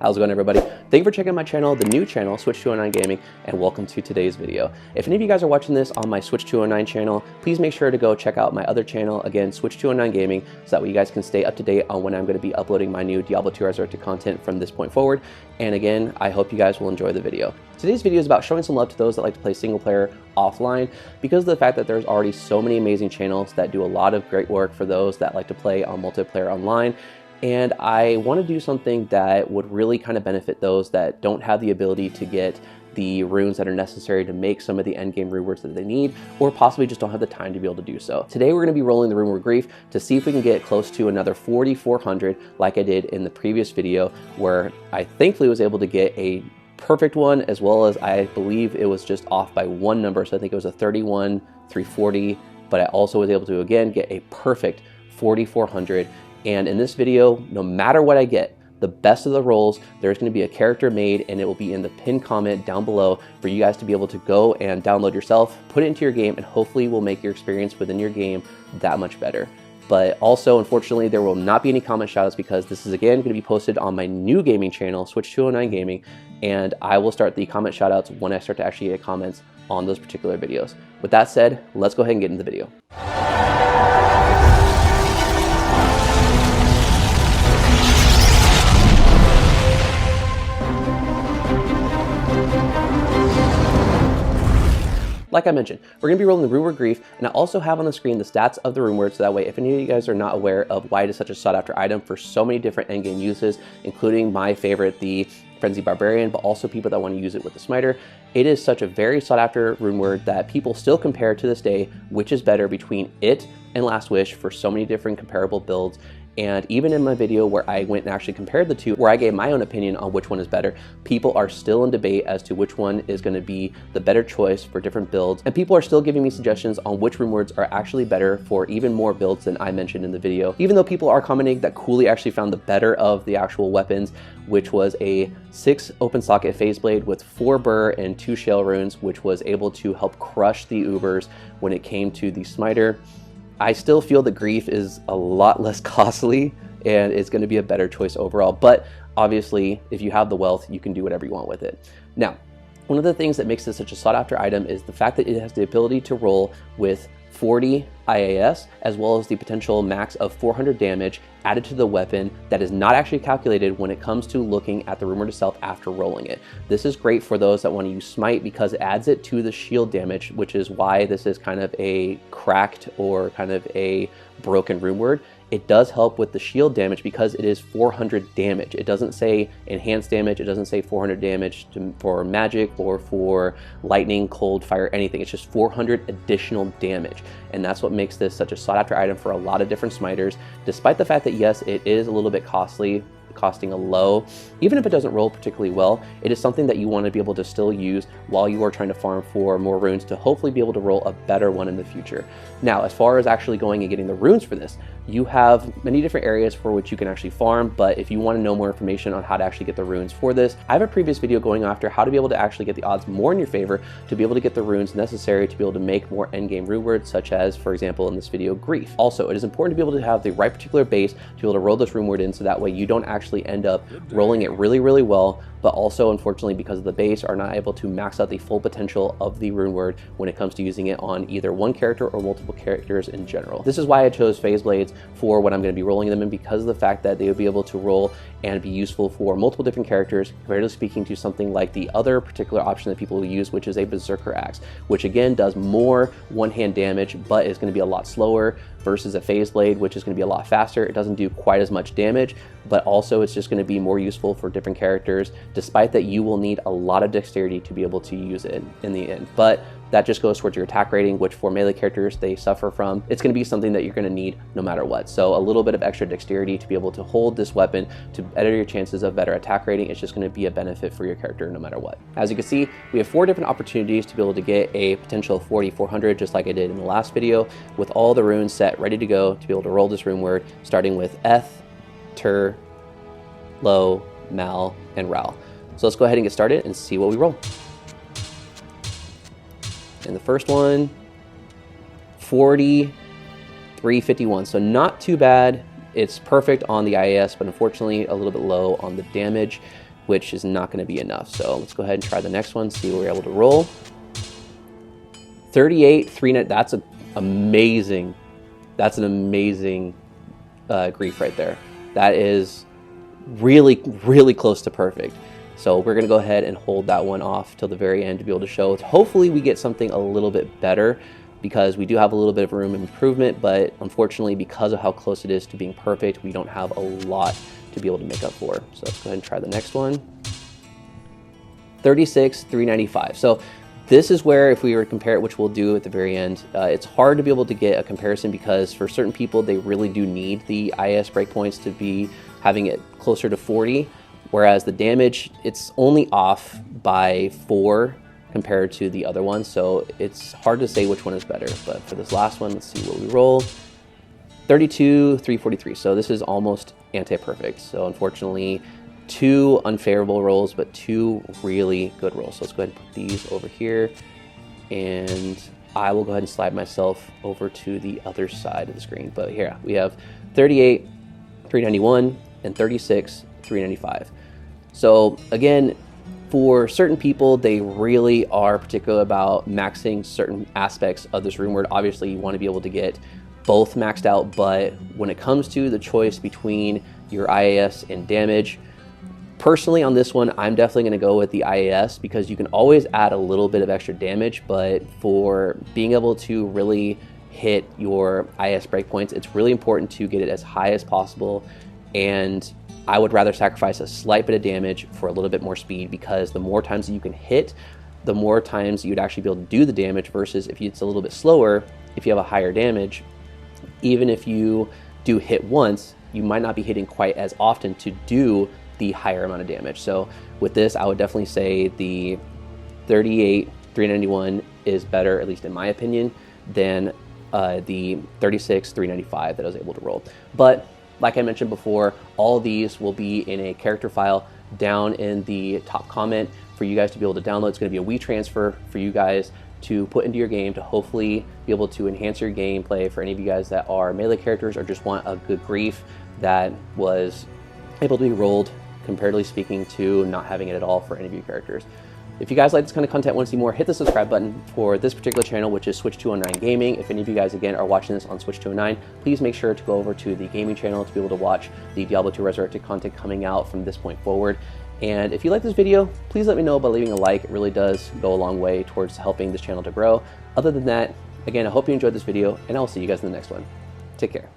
How's it going, everybody? Thank you for checking out my channel, the new channel, Switch 209 Gaming, and welcome to today's video. If any of you guys are watching this on my Switch 209 channel, please make sure to go check out my other channel, again, Switch 209 Gaming, so that way you guys can stay up to date on when I'm going to be uploading my new Diablo 2 Resurrected content from this point forward. And again, I hope you guys will enjoy the video. Today's video is about showing some love to those that like to play single player offline, because of the fact that there's already so many amazing channels that do a lot of great work for those that like to play on multiplayer online. And I want to do something that would really kind of benefit those that don't have the ability to get the runes that are necessary to make some of the endgame rune words that they need, or possibly just don't have the time to be able to do so. Today we're going to be rolling the runeword Grief to see if we can get close to another 4,400 like I did in the previous video, where I thankfully was able to get a perfect one, as well as I believe it was just off by one number, so I think it was a 31,340, but I also was able to again get a perfect 4,400. And in this video, no matter what I get, the best of the rolls, there's going to be a character made, and it will be in the pinned comment down below for you guys to be able to go and download yourself, put it into your game, and hopefully will make your experience within your game that much better. But also, unfortunately, there will not be any comment shoutouts, because this is again going to be posted on my new gaming channel, Switch 209 Gaming, and I will start the comment shoutouts when I start to actually get comments on those particular videos. With that said, let's go ahead and get into the video. Like I mentioned, we're going to be rolling the runeword Grief, and I also have on the screen the stats of the runeword, so that way if any of you guys are not aware of why it is such a sought after item for so many different endgame uses, including my favorite, the Frenzy Barbarian, but also people that want to use it with the Smiter, it is such a very sought after runeword that people still compare to this day which is better between it and Last Wish for so many different comparable builds. And even in my video where I went and actually compared the two, where I gave my own opinion on which one is better, people are still in debate as to which one is going to be the better choice for different builds. And people are still giving me suggestions on which rune words are actually better for even more builds than I mentioned in the video. Even though people are commenting that Cooley actually found the better of the actual weapons, which was a 6 open socket phase blade with 4 burr and 2 shell runes, which was able to help crush the Ubers when it came to the Smiter. I still feel the Grief is a lot less costly and it's going to be a better choice overall, but obviously if you have the wealth, you can do whatever you want with it. Now, one of the things that makes this such a sought after item is the fact that it has the ability to roll with 40 IAS, as well as the potential max of 400 damage added to the weapon that is not actually calculated when it comes to looking at the runeword itself after rolling it. This is great for those that want to use Smite, because it adds it to the shield damage, which is why this is kind of a cracked or kind of a broken runeword. It does help with the shield damage because it is 400 damage. It doesn't say enhanced damage, it doesn't say 400 damage for magic or for lightning, cold, fire, anything. It's just 400 additional damage. And that's what makes this such a sought after item for a lot of different Smiters, despite the fact that yes, it is a little bit costly, costing a low. Even if it doesn't roll particularly well, it is something that you want to be able to still use while you are trying to farm for more runes to hopefully be able to roll a better one in the future. Now, as far as actually going and getting the runes for this, you have many different areas for which you can actually farm, but if you want to know more information on how to actually get the runes for this, I have a previous video going after how to be able to actually get the odds more in your favor to be able to get the runes necessary to be able to make more endgame rune words, such as, for example, in this video, Grief. Also, it is important to be able to have the right particular base to be able to roll this rune word in, so that way you don't actually end up rolling it really, really well, but also, unfortunately, because of the base, are not able to max out the full potential of the rune word when it comes to using it on either one character or multiple characters in general. This is why I chose phase blades for when I'm going to be rolling them in, because of the fact that they would be able to roll and be useful for multiple different characters, comparatively speaking to something like the other particular option that people will use, which is a Berserker Axe, which again does more one-hand damage, but is going to be a lot slower, versus a phase blade, which is going to be a lot faster. It doesn't do quite as much damage, but also it's just going to be more useful for different characters, despite that you will need a lot of dexterity to be able to use it in the end. But that just goes towards your attack rating, which for melee characters they suffer from. It's going to be something that you're going to need no matter what. So a little bit of extra dexterity to be able to hold this weapon to better your chances of better attack rating. It's just going to be a benefit for your character no matter what. As you can see, we have 4 different opportunities to be able to get a potential 4,400, just like I did in the last video, with all the runes set ready to go to be able to roll this rune word, starting with Eth, Tur, Lo, Mal, and Ral. So let's go ahead and get started and see what we roll. And the first one, 4351. So not too bad. It's perfect on the IAS, but unfortunately a little bit low on the damage. which is not going to be enough. So let's go ahead and try the next one, see what we're able to roll. 38, 390, that's amazing. That's an amazing grief right there. That is really, really close to perfect. So we're gonna go ahead and hold that one off till the very end to be able to show. Hopefully we get something a little bit better, because we do have a little bit of room of improvement, but unfortunately because of how close it is to being perfect, we don't have a lot to be able to make up for. So let's go ahead and try the next one. 36, 395. So this is where, if we were to compare it, which we'll do at the very end, it's hard to be able to get a comparison, because for certain people, they really do need the IS breakpoints to be having it closer to 40, whereas the damage, it's only off by 4 compared to the other one. So it's hard to say which one is better. But for this last one, let's see what we roll. 32, 343. So this is almost anti-perfect. So unfortunately, 2 unfavorable rolls, but 2 really good rolls. So let's go ahead and put these over here, and I will go ahead and slide myself over to the other side of the screen. But here we have 38, 391, and 36, 395. So again, for certain people, they really are particular about maxing certain aspects of this runeword. Obviously, you want to be able to get both maxed out, but when it comes to the choice between your IAS and damage, personally on this one, I'm definitely going to go with the IAS, because you can always add a little bit of extra damage, but for being able to really hit your IAS breakpoints, it's really important to get it as high as possible, and I would rather sacrifice a slight bit of damage for a little bit more speed, because the more times that you can hit, the more times you'd actually be able to do the damage, versus if it's a little bit slower, if you have a higher damage, even if you do hit once, you might not be hitting quite as often to do the higher amount of damage. So with this, I would definitely say the 38, 391 is better, at least in my opinion, than the 36, 395 that I was able to roll. But like I mentioned before, all of these will be in a character file down in the top comment for you guys to be able to download. It's going to be a WeTransfer for you guys to put into your game to hopefully be able to enhance your gameplay for any of you guys that are melee characters or just want a good grief that was able to be rolled, comparatively speaking, to not having it at all for any of your characters. If you guys like this kind of content, want to see more, hit the subscribe button for this particular channel, which is Switch 209 Gaming. If any of you guys, again, are watching this on Switch 209, please make sure to go over to the gaming channel to be able to watch the Diablo 2 Resurrected content coming out from this point forward. And if you like this video, please let me know by leaving a like. It really does go a long way towards helping this channel to grow. Other than that, again, I hope you enjoyed this video, and I'll see you guys in the next one. Take care.